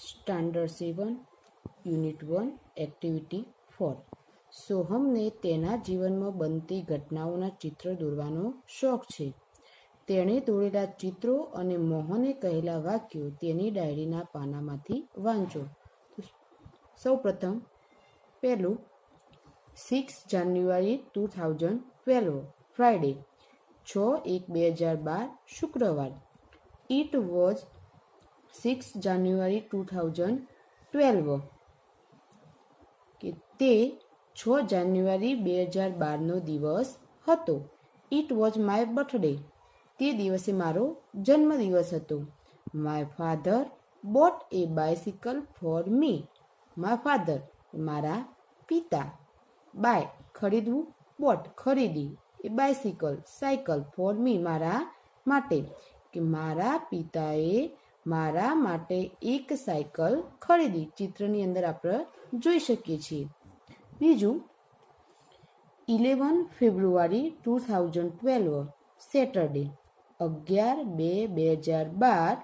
Standard 7 unit 1 activity 4 સોહમને તેના જીવનમાં બનતી ઘટનાઓના ચિત્ર દોરવાનો શોખ છે. તેણે દોરેલા ચિત્રો અને મોહને કહેલા વાક્યો તેની ડાયરીના પાનામાંથી વાંચો. સૌપ્રથમ પહેલું 6 જાન્યુઆરી 2012 ફ્રાઇડે 6/1/2012 શુક્રવાર. ઇટ વોઝ 6 જાન્યુઆરી 2012 કે તે 6 જાન્યુઆરી 2012નો દિવસ હતો. ઇટ વોઝ માય બર્થડે તે દિવસે મારો જન્મદિવસ હતો. My father boat A bicycle for me my father મારા પિતા બાય ખરીદવું બોટ ખરીદી એ બાયસિકલ સાયકલ ફોર મી મારા માટે કે મારા પિતાએ મારા માટે એક સાયકલ ખરીદી. ચિત્રની અંદર આપણે જોઈ શકીએ છીએ. બીજું 11 ફેબ્રુઆરી 2012 સેટરડે 11/2/2012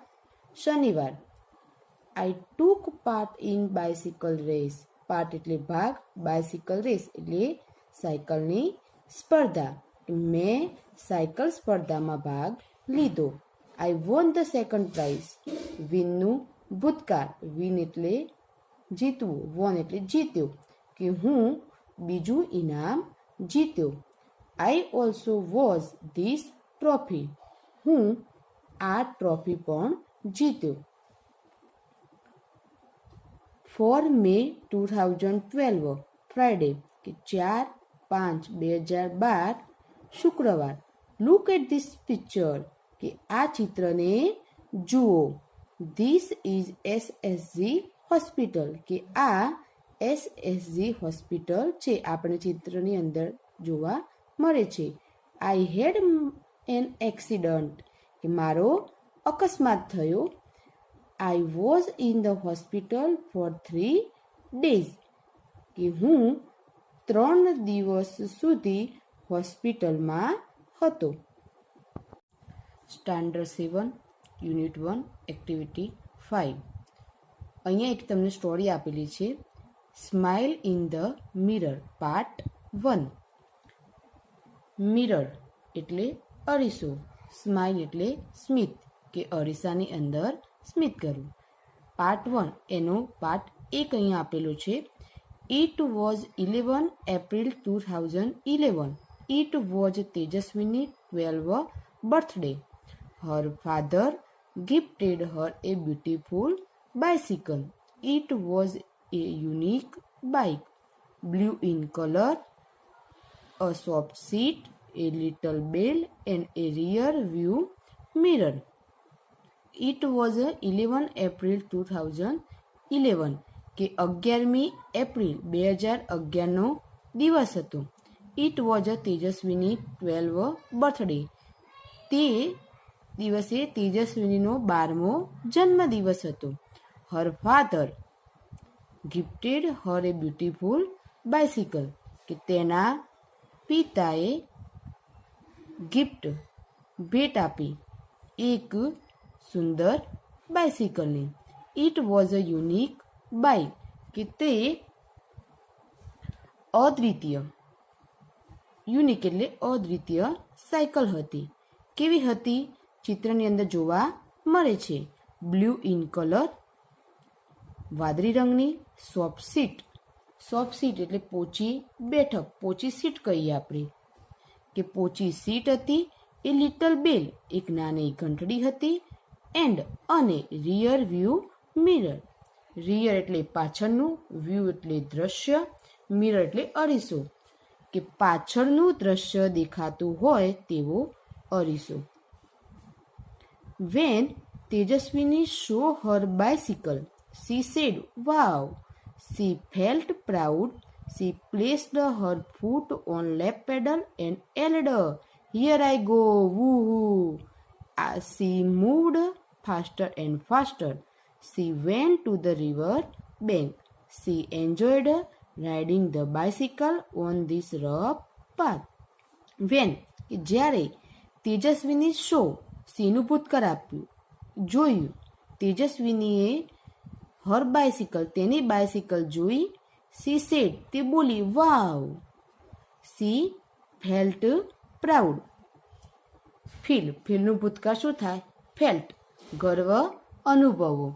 શનિવાર. I took part in bicycle race. Part એટલે ભાગ, બાયસિકલ રેસ એટલે સાયકલની સ્પર્ધા. મેં સાયકલ સ્પર્ધામાં ભાગ લીધો. આઈ વોન ધ સેકન્ડ પ્રાઇઝ. વિનનું ભૂતકાળ, વિન એટલે જીતવું, વોન એટલે જીત્યો કે હું બીજું ઇનામ જીત્યો. I also was this trophy. હું આ ટ્રોફી પણ જીત્યો. 4 મે 2012 ફ્રાઇડે કે 4/5/2012 શુક્રવાર. લુક એટ ધીસ પિક્ચર કે આ ચિત્રને જુઓ. ધીસ ઇઝ એસએસજી હોસ્પિટલ કે આ એસએસજી હોસ્પિટલ છે. આપણે ચિત્રની અંદર જોવા મળે છે. આઈ હેડ એન એક્સિડન્ટ કે મારો અકસ્માત થયો. I was in the hospital four 3 days કે હું 3 દિવસ સુધી હોસ્પિટલમાં હતો. સ્ટાન્ડર્ડ 7 યુનિટ 1 એક્ટિવિટી 5 અહીંયા એક તમને સ્ટોરી આપેલી છે. Smile in the mirror part 1. Mirror એટલે અરીસો, સ્માઇલ એટલે સ્મિત કે અરીસાની અંદર સ્મિત કરવું. પાર્ટ 1 એનો પાર્ટ 1 અહીંયા આપેલો છે. It was 11 April 2011. It was Tejaswini 12th birthday. Her father gifted her a beautiful bicycle. It was a unique bike, blue in color, a soft seat, a little bell and a rear view mirror. It was 11 April 2011 કે 11મી April 2011નો દિવસ હતો. It was Tejaswini 12th birthday તે દિવસે તેજસ્વીનીનો 12મો જન્મદિવસ હતો. Her father gifted her a beautiful bicycle કે તેના પિતાએ ગિફ્ટ ભેટ આપી એક સુંદર બાયસિકલને. It was a unique bike કે તે અદ્વિતીય, યુનિક એટલે અદ્વિતીય સાયકલ હતી. કેવી હતી? ચિત્રની અંદર જોવા મળે છે. બ્લુ ઇન કલર વાદળી રંગની. સોફ્ટ સીટ, સોફ્ટ સીટ એટલે પોચી બેઠક, પોચી સીટ કહીએ આપણે કે પોચી સીટ હતી. એ લિટલ બેલ એક નાની ઘંટડી હતી. એન્ડ અને રિયર વ્યૂ મિરર. રિયર એટલે પાછળનું, વ્યૂ એટલે દ્રશ્ય, મિરર એટલે અરીસો કે પાછળનું દ્રશ્ય દેખાતું હોય તેવો અરીસો. When Tejaswini saw her bicycle, she said, "Wow!" She felt proud. She placed her foot on left pedal and yelled, "Here I go! Woohoo!" As she moved faster and faster, she went to the river bank. She enjoyed riding the bicycle on this rough path. When જ્યારે તેજસ્વીની show સીનું ભૂતકાળ આપ્યું જોયું. તેજસ્વીનીએ her bicycle, તેની bicycle જોઈ. She said, તે બોલી wow. She felt proud. ફીલનું ભૂતકાળ શું થાય? ફેલ્ટ. ગર્વ અનુભવો,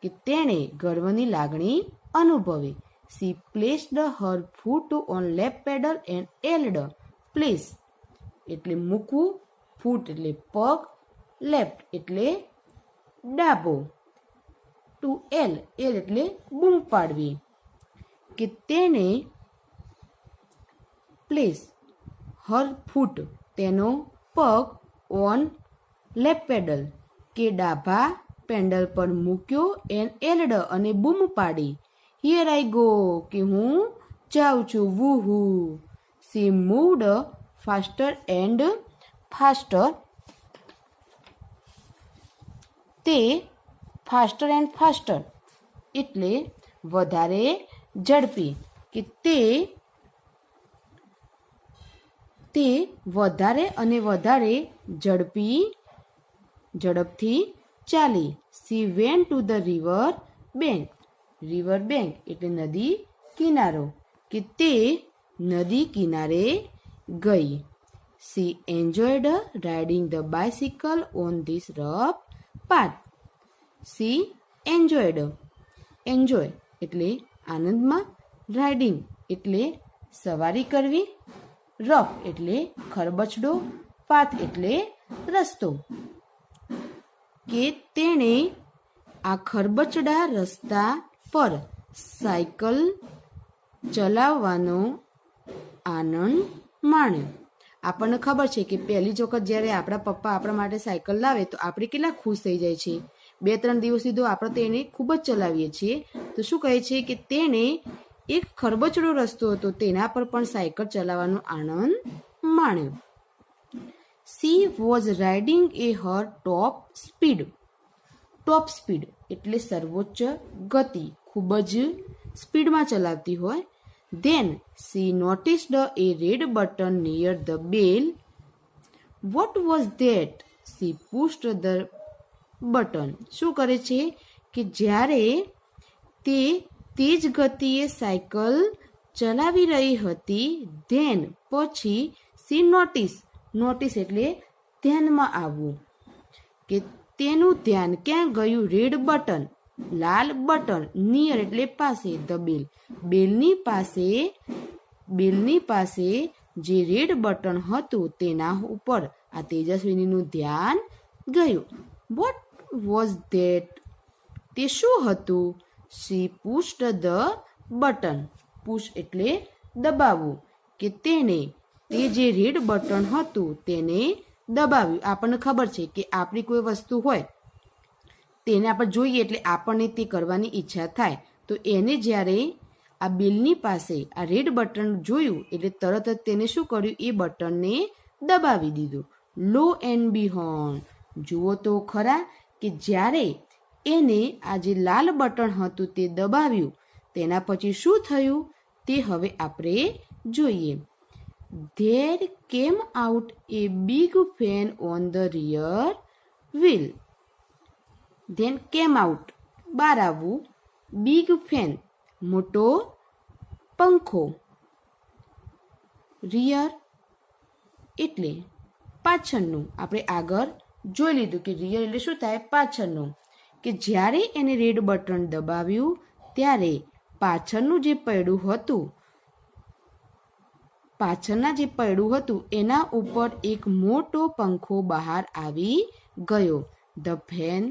કે તેણે ગર્વની લાગણી અનુભવી. She placed her foot on left pedal and એલ્ડ. પ્લેસ એટલે મૂકવું, ફૂટ એટલે પગ, લેફ્ટ એટલે ડાબો, ટુ એલ એટલે બૂમ પાડવી. કે તેને પ્લેસ હર ફૂટ તેનો પગ ઓન લેફ્ટ પેડલ કે ડાબા પેન્ડલ પર મૂક્યો, એન્ડ એલ્ડ અને બૂમ પાડી. હિયર આઈ ગો કે હું જાઉં છું, woohoo. She moved faster and faster. તે ફાસ્ટર એન્ડ ફાસ્ટર એટલે વધારે ઝડપી, કે તે વધારે અને વધારે ઝડપથી ચાલી. C went to the river bank. River bank એટલે નદી કિનારો, કે તે નદી કિનારે ગઈ. C enjoyed riding the bicycle on this rough path. C enjoyed, enjoy એટલે આનંદમાં, રાઇડિંગ એટલે સવારી કરવી, રફ એટલે ખરબચડો, પાથ એટલે રસ્તો, કે તેણે આ ખરબચડા રસ્તા પર સાયકલ ચલાવવાનો આનંદ માણ્યો. આપણને ખબર છે કે પહેલી જ વખત જ્યારે આપણા પપ્પા આપણા માટે સાયકલ લાવે તો આપણે કેટલા ખુશ થઈ જાય છે. 2-3 દિવસ સુધી આપણે તેને ખૂબ જ ચલાવીએ છીએ. તો શું કહે છે કે તેણે એક ખરબચડો રસ્તો હતો તેના પર પણ સાયકલ ચલાવવાનો આનંદ માણ્યો. She was riding a her top speed. Top speed એટલે સર્વોચ્ચ ગતિ, ખૂબ જ સ્પીડમાં ચલાવતી હોય. Then she noticed a red button near the bell. What was that? She pushed the button. શું કરે છે કે જ્યારે તે તેજ ગતિએ સાયકલ ચલાવી રહી હતી, ધેન પછી સી નોટિસ એટલે ધ્યાનમાં આવવું, કે તેનું ધ્યાન ક્યાં ગયું? રેડ બટન લાલ બટન, નિયર એટલે પાસે, ધ બેલ બેલની પાસે જે રેડ બટન હતું તેના ઉપર આ તેજસ્વિનીનું ધ્યાન ગયું. What was that? તે શું હતું? She pushed the button. Push એટલે દબાવવું, કે તેને તે જે રેડ બટન હતું તેને દબાવ્યું. આપણને ખબર છે કે આપણી કોઈ વસ્તુ હોય તેને આપણે જોઈએ એટલે આપણને તે કરવાની ઈચ્છા થાય. તો એને જ્યારે આ બેલની પાસે આ રેડ બટન જોયું એટલે તરત જ તેને શું કર્યું? એ બટનને દબાવી દીધું. લો એન્ડ બિહોન્ડ, જુઓ તો ખરા કે જ્યારે એને આ જે લાલ બટન હતું તે દબાવ્યું તેના પછી શું થયું તે હવે આપણે જોઈએ. There came out a big fan on the rear wheel. Then came out બહાર આવવું, બિગ ફેન મોટો પંખો, રિયર એટલે પાછળનું. આપણે આગળ જોઈ લીધું કે રિયર એટલે શું થાય? પાછળનું. કે જ્યારે એને રેડ બટન દબાવ્યું ત્યારે પાછળના જે પૈડું હતું એના ઉપર એક મોટો પંખો બહાર આવી ગયો. ધ ફેન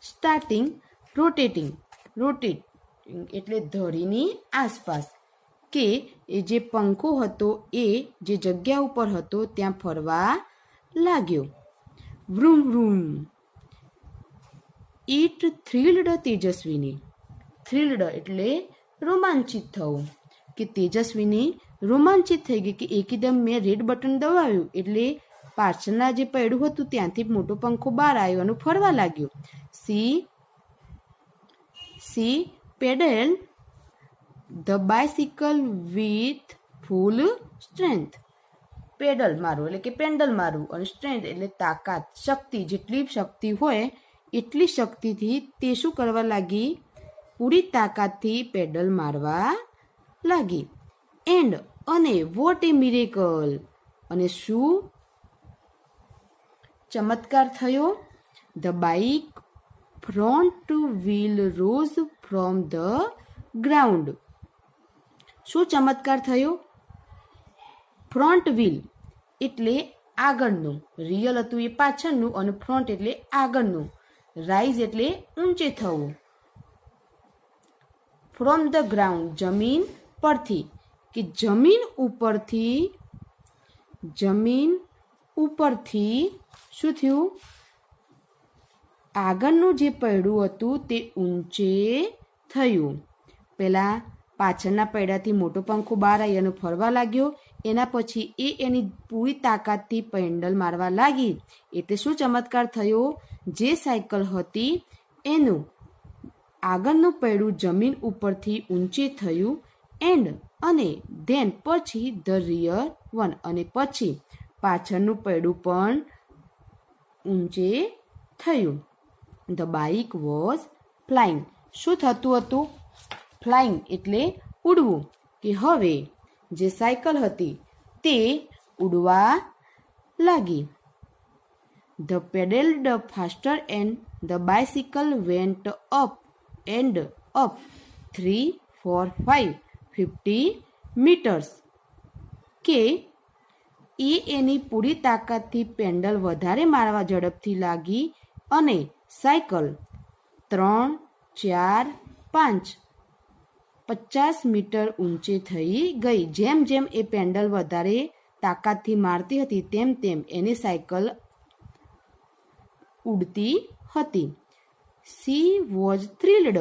સ્ટાર્ટિંગ રોટેટિંગ એટલે ધડીની આસપાસ, કે એ જે પંખો હતો એ જે જગ્યા ઉપર હતો ત્યાં ફરવા લાગ્યો. Vroom vroom. It thrilled Tejaswini. Thrilled એટલે રોમાંચિત થવું, કે તેજસ્વીની રોમાંચિત થઈ ગઈ કે એકદમ મેં રેડ બટન દબાવ્યું એટલે પાછળના જે પૈડું હતું ત્યાંથી મોટો પંખો બહાર આવ્યો અને ફરવા લાગ્યો. She pedal the bicycle with full strength. Pedal મારવું એટલે કે પેન્ડલ મારવું, અને સ્ટ્રેન્થ એટલે તાકાત, શક્તિ, જેટલી શક્તિ હોય એટલી શક્તિથી તે શું કરવા લાગી? પૂરી તાકાતથી પેડલ મારવા લાગી. એન્ડ અને વોટ એ મિરેકલ, અને શું ચમત્કાર થયો? The bike front wheel rose from the ground. શું ચમત્કાર થયો? ફ્રન્ટ વ્હીલ એટલે આગળનું, રિયલ હતું એ પાછળનું, અને ફ્રન્ટ એટલે આગળનું, રાઇઝ એટલે ઊંચે થવું. ફ્રોમ ધ ગ્રાઉન્ડ જમીન પરથી, કે જમીન ઉપરથી શું થયું? આગળનું જે પૈડું હતું તે ઊંચે થયું. પહેલાં પાછળના પૈડાથી મોટો પંખો બહાર આવી અને ફરવા લાગ્યો. એના પછી એની પૂરી તાકાતથી પેન્ડલ મારવા લાગી. એટલે શું ચમત્કાર થયો? જે સાયકલ હતી એનું આગળનું પૈડું જમીન ઉપરથી ઊંચે થયું. એન્ડ અને ધેન પછી ધ રિયર વન, અને પછી પાછળનું પૈડું પણ ઊંચે થયું. The bike was flying. શું થતું હતું? ફ્લાઇંગ એટલે ઉડવું, કે હવે જે સાયકલ હતી તે ઉડવા લાગી. The pedalled faster and the bicycle went up and up 3, 4, 5, 50 metres. કે એની પૂરી તાકાતથી પેન્ડલ વધારે મારવા ઝડપથી લાગી અને સાયકલ 3, 4, 5, 50 મીટર ઊંચે થઈ ગઈ. જેમ જેમ એ પેન્ડલ વધારે તાકાતથી મારતી હતી તેમ તેમ એની સાયકલ ઉડતી હતી. She was thrilled.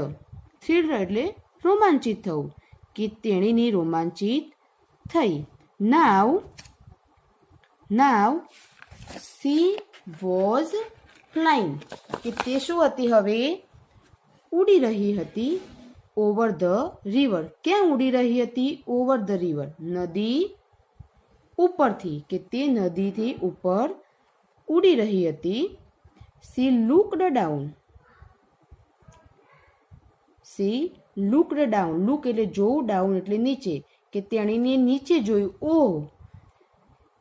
થ્રિલ્ડ એટલે રોમાંચિત થવું, કે તેણીની રોમાંચિત થઈ. નાવ સી વોઝ ફ્લાઇંગ, કે તે શું હતી? હવે ઉડી રહી હતી. Over the river. ક્યાં ઉડી રહી હતી? ઓવર ધ રિવર, નદી ઉપરથી, કે તે નદીથી ઉપર ઉડી રહી હતી. She looked down. She looked down. Look એટલે જોવું, ડાઉન એટલે નીચે, કે તેણીને નીચે જોયું. Oh,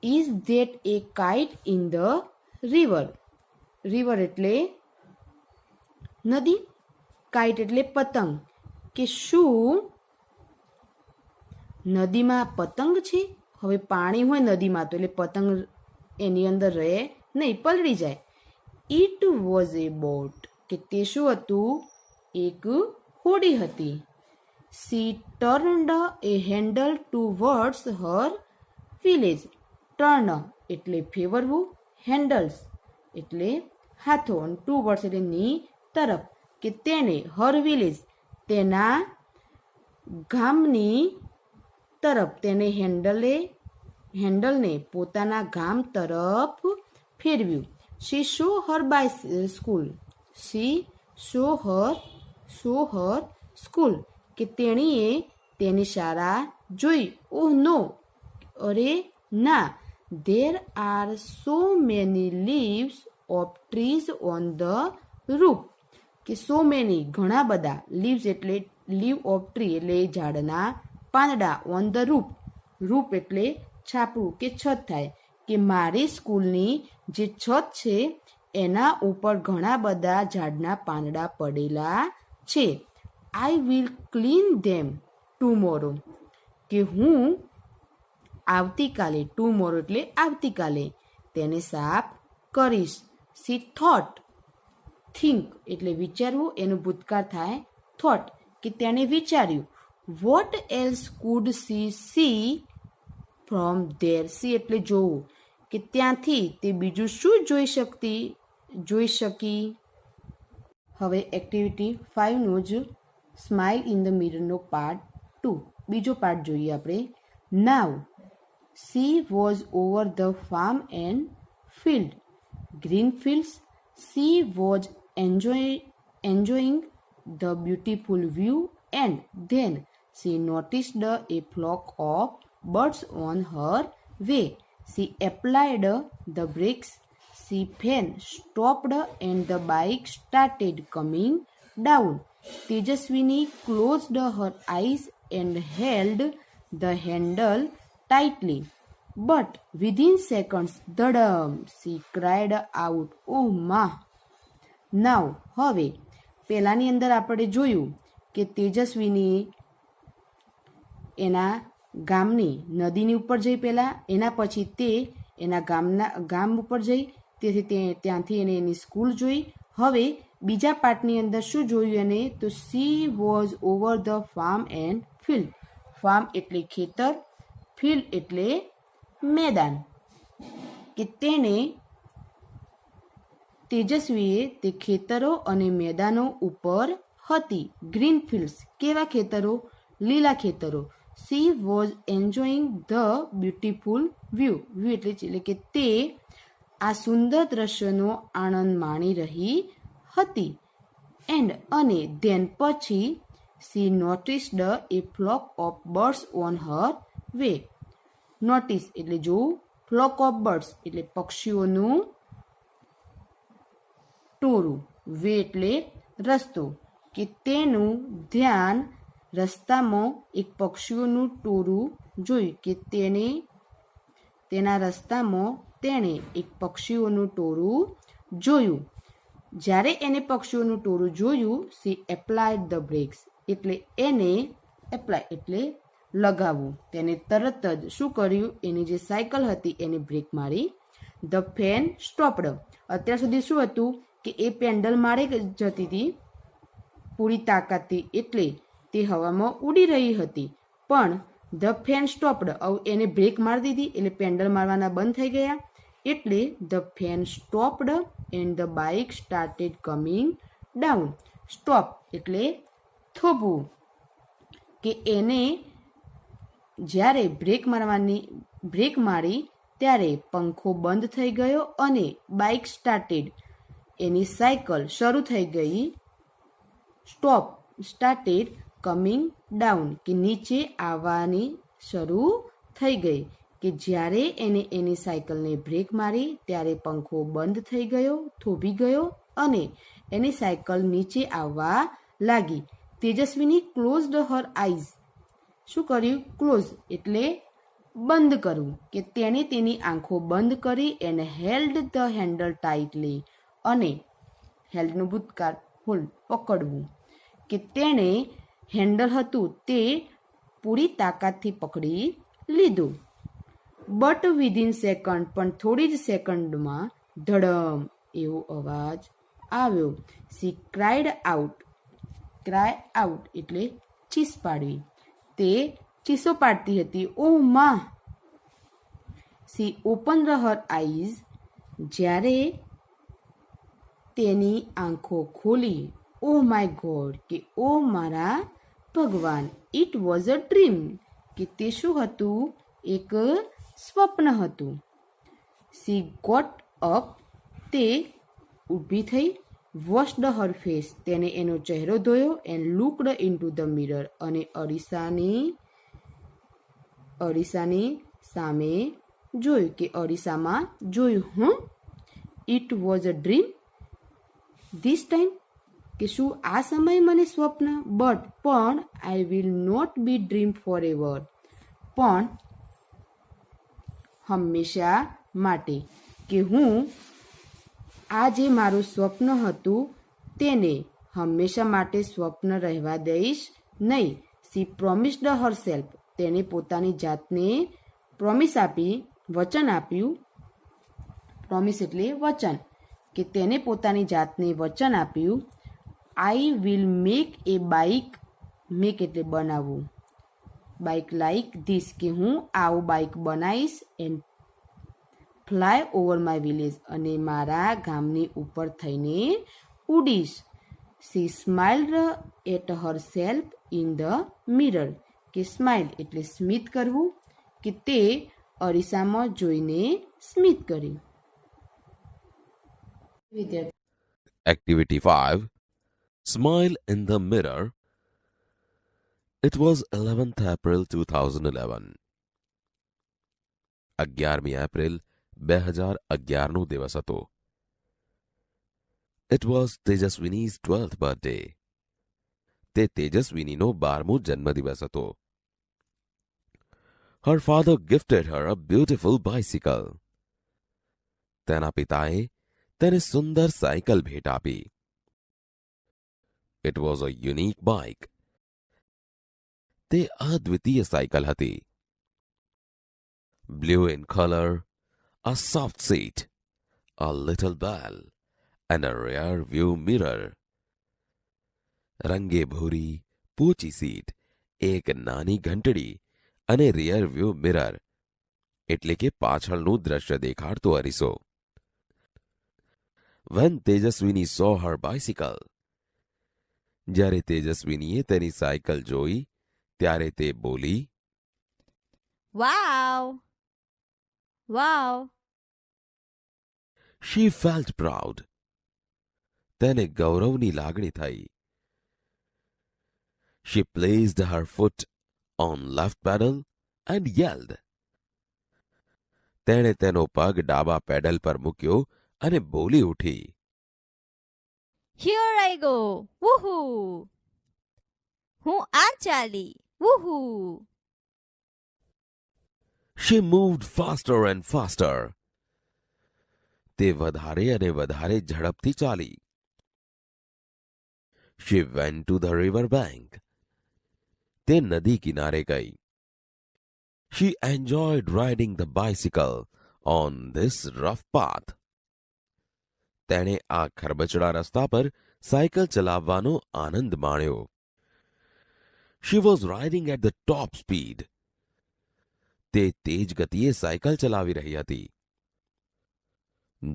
is that a kite in the river. River એટલે નદી, કાઇટ એટલે પતંગ, કે શું નદીમાં પતંગ છે? હવે પાણી હોય નદીમાં તો એટલે પતંગ એની અંદર રહે નહીં, પલળી જાય. ઇટ વોઝ એ બોટ, કે તે શું હતું? એક હોડી હતી. She turned a handle towards her village. Turn એટલે ફેરવવું, હેન્ડલ્સ એટલે હાથો, અને ટુવર્ડ્સ એટલે ની તરફ, કે તેને હર વિલેજ તેના ગામની તરફ, તેને હેન્ડલને પોતાના ગામ તરફ ફેરવ્યું. She saw her by school. She saw her school, કે તેણીએ તેની શાળા જોઈ. ઓહ નો, અરે ના. There are so many leaves of trees on the roof, કે સો મેની ઘણા બધા, લીવ્સ એટલે લીવ ઓફ ટ્રી એટલે ઝાડના પાંદડા, ઓન ધ રૂફ, રૂફ એટલે છાપરું કે છત થાય, કે મારી સ્કૂલની જે છત છે એના ઉપર ઘણા બધા ઝાડના પાંદડા પડેલા છે. I will clean them tomorrow, કે હું આવતીકાલે, ટુમોરો એટલે આવતીકાલે, તેને સાફ કરીશ. C thought. થિંક એટલે વિચારવું, એનું ભૂતકાળ થાય થોટ, કે તેણે વિચાર્યું. Vote else food C from there. C એટલે જોવું, કે ત્યાંથી તે બીજું શું જોઈ શકી. હવે એક્ટિવિટી 5નો જ સ્માઇલ ઇન ધ મિરરનો પાર્ટ 2, બીજો પાર્ટ જોઈએ આપણે. નાવ she was over the farm and field, green fields. She was enjoying the beautiful view, and then she noticed a flock of birds on her way. She applied the brakes. She fan stopped and the bike started coming down. Tejaswini closed her eyes and held the handle tightly. But within seconds, dadam, she cried out, "Oh ma!" Now, હવે પહેલાની અંદર આપણે જોયું કે તેજસ્વીની એના ગામની નદીની ઉપર જઈ પહેલાં, એના પછી તે એના ગામ ઉપર જઈ, તેથી ત્યાંથી એને એની સ્કૂલ જોઈ. હવે બીજા પાર્ટની અંદર શું જોયું એને? તો she was over the farm and field. Farm એટલે ખેતર, ફિલ્ડ એટલે મેદાન. કે તેને તેજસ્વીએ તે ખેતરો અને મેદાનો ઉપર હતી. ગ્રીન ફિલ્ડ્સ કેવા ખેતરો? લીલા ખેતરો. She was enjoying the beautiful view. View એટલે કે તે આ સુંદર દ્રશ્યનો આનંદ માણી રહી હતી. એન્ડ અને ધેન પછી C noticed A flock of birds on her way. Notice એટલે જોવું, ફ્લોક ઓફ બર્ડ્સ એટલે પક્ષીઓનું ટોળું, વે એટલે રસ્તો. કે તેનું ધ્યાન રસ્તામાં એક પક્ષીઓનું ટોળું જોયું. કે તેના રસ્તામાં તેણે એક પક્ષીઓનું ટોળું જોયું. જ્યારે એને પક્ષીઓનું ટોળું જોયું, સી એપ્લાયડ ધ બ્રેક્સ એટલે એને એપ્લાય એટલે લગાવવું. તેને તરત જ શું કર્યું? એની જે સાયકલ હતી એને બ્રેક મારી. The fan stopped. અત્યાર સુધી શું હતું કે એ પેન્ડલ મારે જતી હતી પૂરી તાકાતથી, એટલે તે હવામાં ઉડી રહી હતી. પણ ધ ફેન સ્ટોપ્ડ, એને બ્રેક મારી દીધી એટલે પેન્ડલ મારવાના બંધ થઈ ગયા. એટલે the fan stopped and the bike started coming down. Stop એટલે થોભવું. કે એને જ્યારે બ્રેક મારી ત્યારે પંખો બંધ થઈ ગયો અને બાઇક સ્ટાર્ટેડ એની સાયકલ શરૂ થઈ ગઈ. સ્ટોપ સ્ટાર્ટેડ કમિંગ ડાઉન કે નીચે આવવાની શરૂ થઈ ગઈ. કે જ્યારે એને એની સાયકલને બ્રેક મારી ત્યારે પંખો બંધ થઈ ગયો, થોભી ગયો અને એની સાયકલ નીચે આવવા લાગી. તેજસ્વીની ક્લોઝડ હર આઈઝ. શું કર્યું? ક્લોઝ એટલે બંધ કરવું. કે તેણે તેની આંખો બંધ કરી and held the handle tightly. અને હેલ્ડનું ભૂતકાળ હોલ્ડ પકડવું. કે તેણે હેન્ડલ હતું તે પૂરી તાકાતથી પકડી લીધું. બટ વિધિન સેકન્ડ, પણ થોડી જ સેકન્ડમાં ધડમ એવો અવાજ આવ્યો. C cried out. Cry out એટલે ચીસ પાડવી. તે ચીસો પાડતી હતી. ઓ મા! C open her eyes. જ્યારે તેની આંખો ખોલી. ઓ માય ગોડ કે ઓ મારા ભગવાન. ઇટ વોઝ અ ડ્રીમ કે તે શું હતું? એક સ્વપ્ન હતું. She got up. તે ઊભી થઈ. Washed her face. તેને એનો ચહેરો ધોયો. And looked into the mirror. અને અરીસાની સામે જોયું. કે અરીસામાં જોયું. It was a dream this time. કે શું આ સમય મને સ્વપ્ન? બટ પણ I will not be dream forever. પણ હંમેશા માટે. કે હું આ જે મારું સ્વપ્ન હતું તેને હંમેશા માટે સ્વપ્ન રહેવા દઈશ નહીં. સી પ્રોમિસ્ડ હર સેલ્ફ. તેણે પોતાની જાતને પ્રોમિસ આપી, વચન આપ્યું. પ્રોમિસ એટલે વચન. કે તેને પોતાની જાતને વચન આપ્યું. I will make a bike. Make એટલે બનાવવું. Bike like this. કે હું આવું બાઇક બનાવીશ. And fly over my village. અને મારા ગામની ઉપર થઈને ઉડીશ. She smiled at herself in the mirror. કે સ્માઇલ એટલે સ્મિત કરવું. કે તે અરીસામાં જોઈને સ્મિત કર્યું. Activity 5. Smile in the mirror. It was 11th April 2011. 11મી April 2011નો દિવસ હતો. It was Tejaswini's 12th birthday. તે તેજસ્વિનીનો 12મો જન્મદિવસ હતો. Her father gifted her a beautiful bicycle. તેના પિતાએ તેને સુંદર સાયકલ ભેટ આપી. It was a unique bike. તે અદ્વિતીય સાયકલ હતી. Blue in color, a soft seat, a little bell, and a rear view mirror. રંગે ભૂરી, પોચી સીટ, એક નાની ઘંટડી અને રિયર વ્યૂ મિરર એટલે કે પાછળનું દ્રશ્ય દેખાડતો અરીસો. When Tejaswini saw her bicycle, જ્યારે તેજસ્વિનીએ તેની સાયકલ જોઈ ત્યારે તે બોલી, Wow! Wow! She felt proud. તેને ગૌરવની લાગણી થઈ. She placed her foot on left pedal and yelled. તેણે તેનો પગ ડાબા પેડલ પર મૂક્યો અને બોલી ઉઠી. Here I go! Woohoo! હું આ ચાલી! Woohoo! She moved faster and faster. તે વધારે અને વધારે ઝડપથી ચાલી. She went to the river bank. તે નદી કિનારે ગઈ. She enjoyed riding the bicycle on this rough path. તેણે આ ખરબચડા રસ્તા પર સાયકલ ચલાવવાનો આનંદ માણ્યો. She was riding at the top speed. તે તેજ ગતિએ સાયકલ ચલાવી રહી હતી.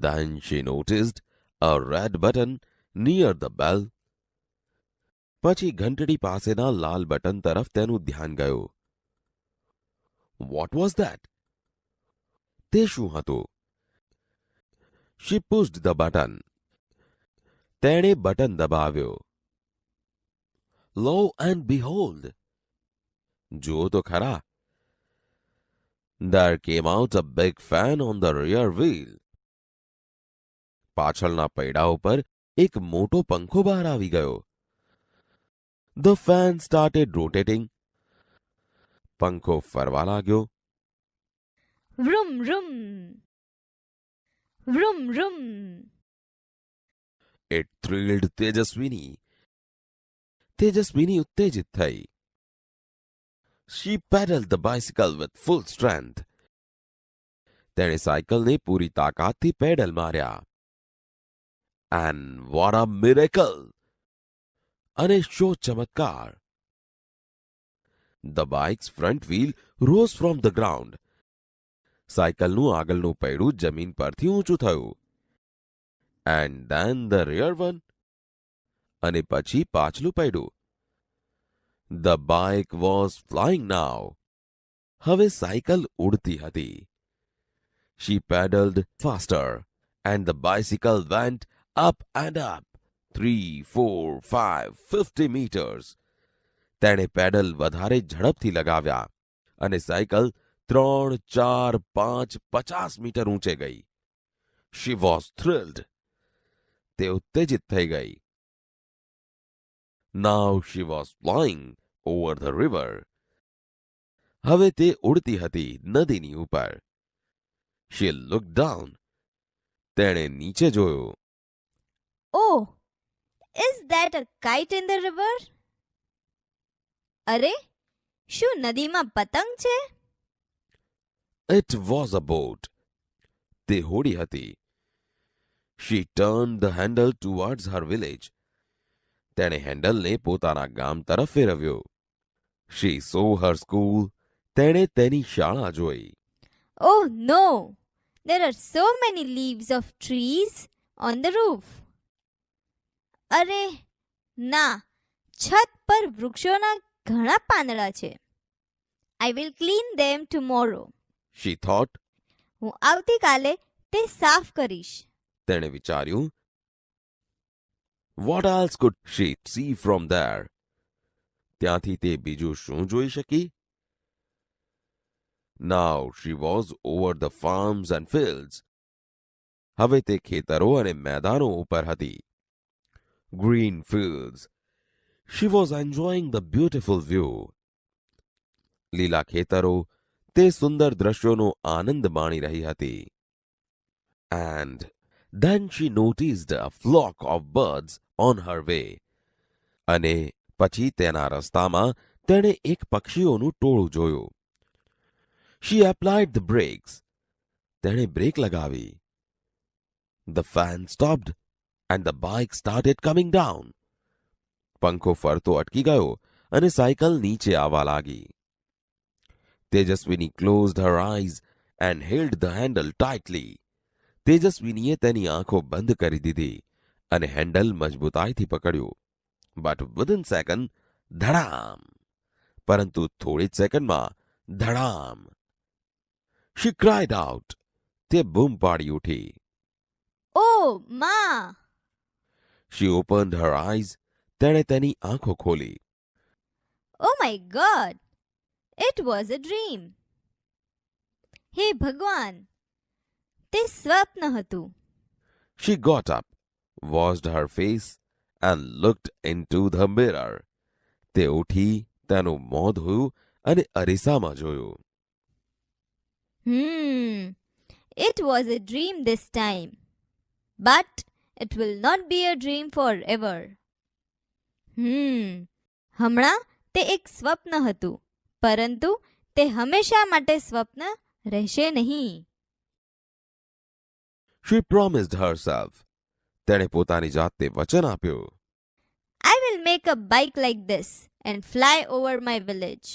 Then she noticed a red button near the bell. પછી ઘંટડી પાસેના લાલ બટન તરફ તેનું ધ્યાન ગયું. What was that? તે શું હતું? She pushed the button. તેણે બટન દબાવ્યો. Lo and behold! જુઓ તો ખરા. There came out a big fan on the rear wheel. પાછળના પૈડા ઉપર એક મોટો પંખો બહાર આવી ગયો. The fan started rotating. પંખો ફરવા લાગ્યો. Vroom, vroom! Vroom, vroom! It thrilled Tejaswini. તેજસ્વીની ઉત્તેજિત થઈ. She pedaled the bicycle with full strength. તેણે સાયકલને પૂરી તાકાતથી પેડલ માર્યા. And what a miracle! અને શો ચમત્કાર! The bike's front wheel rose from the ground. સાયકલનું આગળનું પૈડું જમીન પરથી ઊંચું થયું. And then the rear one. અને પછી પાછલું પૈડું. The bike was flying now. હવે સાયકલ ઉડતી હતી. She pedaled faster and the bicycle went up and up 3, 4, 5, 50 meters. તેણે પેડલ વધારે ઝડપથી લગાવ્યા અને સાયકલ 3, 4, 5, 50 મીટર ઊંચે ગઈ. She was thrilled. તે ઉત્તેજિત થઈ ગઈ. Now she was flying over the river. હવે તે ઉડતી હતી નદીની ઉપર. She looked down. તેણે નીચે જોયું. Oh! Is that a kite in the river? અરે! શું નદીમાં પતંગ છે? It was a boat. તે હોડી હતી. She turned the handle towards her village. તેણે હેન્ડલને પોતાના ગામ તરફ ફેરવ્યો. She saw her school. તેણે તેની શાળા જોઈ. Oh no! There are so many leaves of trees on the roof. અરે ના, છત પર વૃક્ષોના ઘણા પાંદડા છે. I will clean them tomorrow. She thought. હું આવતીકાલે તે સાફ કરીશ. તેણે વિચાર્યું. What else could she see from there? ત્યાંથી તે બીજું શું જોઈ શકી? Now she was over the farms and fields. હવે તે ખેતરો અને મેદાનો ઉપર હતી. green fields. She was enjoying the beautiful view. લીલા ખેતરો તે સુંદર દ્રશ્યોનો આનંદ માણી રહી હતી. And then she noticed a flock of birds on her way. અને પછી તેના રસ્તામાં તેણે એક પક્ષીઓનું ટોળું જોયું. She applied the brakes. તેણે બ્રેક લગાવી. The fan stopped and the bike started coming down. પંખો ફરતો અટકી ગયો અને સાયકલ નીચે આવવા લાગી. તેજસ્વીની closed her eyes and held the handle tightly. તેજસ્વીનીએ તેની આંખો બંધ કરી દીધી અને હેન્ડલ મજબૂતાઈથી પકડ્યું. But within second, ધડામ! પરંતુ થોડી જ સેકન્ડમાં ધડામ! She cried out. તે બૂમ પાડી ઉઠી. Oh, Ma! She opened her eyes. તેણે તેની આંખો ખોલી. Oh my God! It was a dream. હે ભગવાન! તે સ્વપ્ન હતું. She got up, washed her face and looked into the mirror. તે ઉઠી, તેનું મોં ધોયું અને અરીસામાં જોયું. It was a dream this time. But it will not be a dream forever. હમણાં તે એક સ્વપ્ન હતું, પરંતુ તે હંમેશા માટે સ્વપ્ન રહેશે નહીં. She promised herself. તેણે પોતાની જાતને વચન આપ્યું. I will make a bike like this and fly over my village.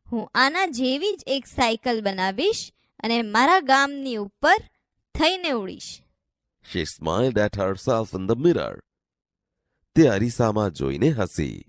હું આના જેવી જ એક સાયકલ બનાવીશ અને મારા ગામની ઉપર થઈને ઉડીશ. She smiled at herself in the mirror. તે અરીસામાં જોઈને હસી.